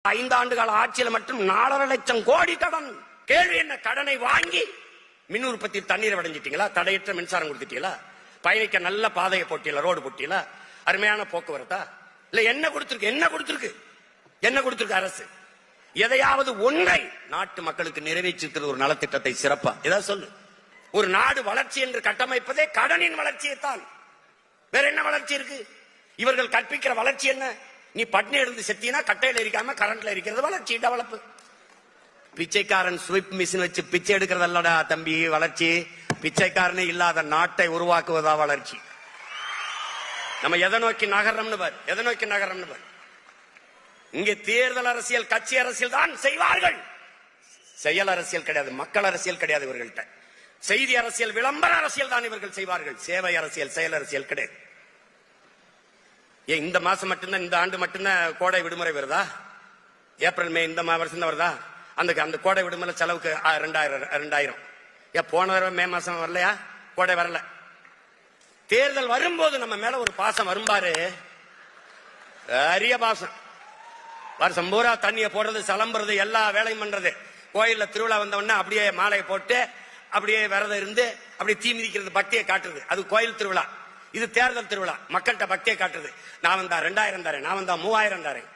5 ஆண்டு கால ஆட்சியில் மட்டும் 4.5 லட்சம் கோடி கடன். கேள்வி என்ன? கடனை வாங்கி மின் உற்பத்தி தண்ணீரை அடைஞ்சிட்டீங்களா? தடையற்ற மின்சாரம் கொடுத்துட்டீங்களா? பயணிக்க நல்ல பாதையை போட்டீங்களா? ரோடு போட்டீங்களா? அருமையான போக்குவரத்தா? இல்ல என்ன கொடுத்திருக்கு? என்ன கொடுத்திருக்கு அரசு? எதையாவது ஒன்றை நாட்டு மக்களுக்கு நிறைவேற்றிருக்கிறது ஒரு நலத்திட்டத்தை சிறப்பா ஏதாவது சொல்லு. ஒரு நாடு வளர்ச்சி என்று கட்டமைப்பதே கடனின் வளர்ச்சியைத்தான். வேற என்ன வளர்ச்சி இருக்கு? இவர்கள் கற்பிக்கிற வளர்ச்சி என்ன? நீ பட்னி இருந்து செத்தினா கட்டையில இருக்காம கரண்ட்ல இருக்கிறது வளர்ச்சி, டெவலப். பிச்சைக்காரன் ஸ்விப் மிஷின் வச்சு பிச்சை எடுக்கிறதல்லடா தம்பி வளர்ச்சி. பிச்சைக்காரனே இல்லாத நாட்டை உருவாக்குவதா வளர்ச்சி. நம்ம எதை நோக்கி நகர்றோம்னு பாரு, எதை நோக்கி நகர்றோம்னு பாரு. இங்கே தேர்தல் அரசியல், கட்சி அரசியல் தான் செய்வார்கள். செயல் அரசியல் கிடையாது, மக்கள் அரசியல் கிடையாது இவர்கள்ட்ட. செய்தி அரசியல், விளம்பர அரசியல் தான் இவர்கள் செய்வார்கள். சேவை அரசியல், செயல் அரசியல் கிடையாது. இந்த மாசம் மட்டும்தான், இந்த ஆண்டு மட்டும்தான் கோடை விடுமுறை வருதா? ஏப்ரல் மே இந்த வருஷம் தான் வருதா? அந்த கோடை விடுமுறை செலவுக்கு 2000. போன தடவை மே மாசம் வரலையா? கோடை வரல. தேர்தல் வரும்போது நம்ம மேல ஒரு பாசம் வரும்பாரு, அரிய பாசம். வருஷம் பூரா தண்ணியை போடுறது, சலம்புறது, எல்லா வேலையும் பண்றது. கோயில்ல திருவிழா வந்தவொடனே அப்படியே மாலையை போட்டு அப்படியே விரதம் இருந்து அப்படியே தீ மிதிக்கிறது, பக்தியை காட்டுறது. அது கோயில் திருவிழா. இது தேர்தல் திருவிழா, மக்கள்கிட்ட பக்தியை காட்டுறது. நான் வந்தா 2000 தரேன், நான் வந்தா 3000 தரேன்.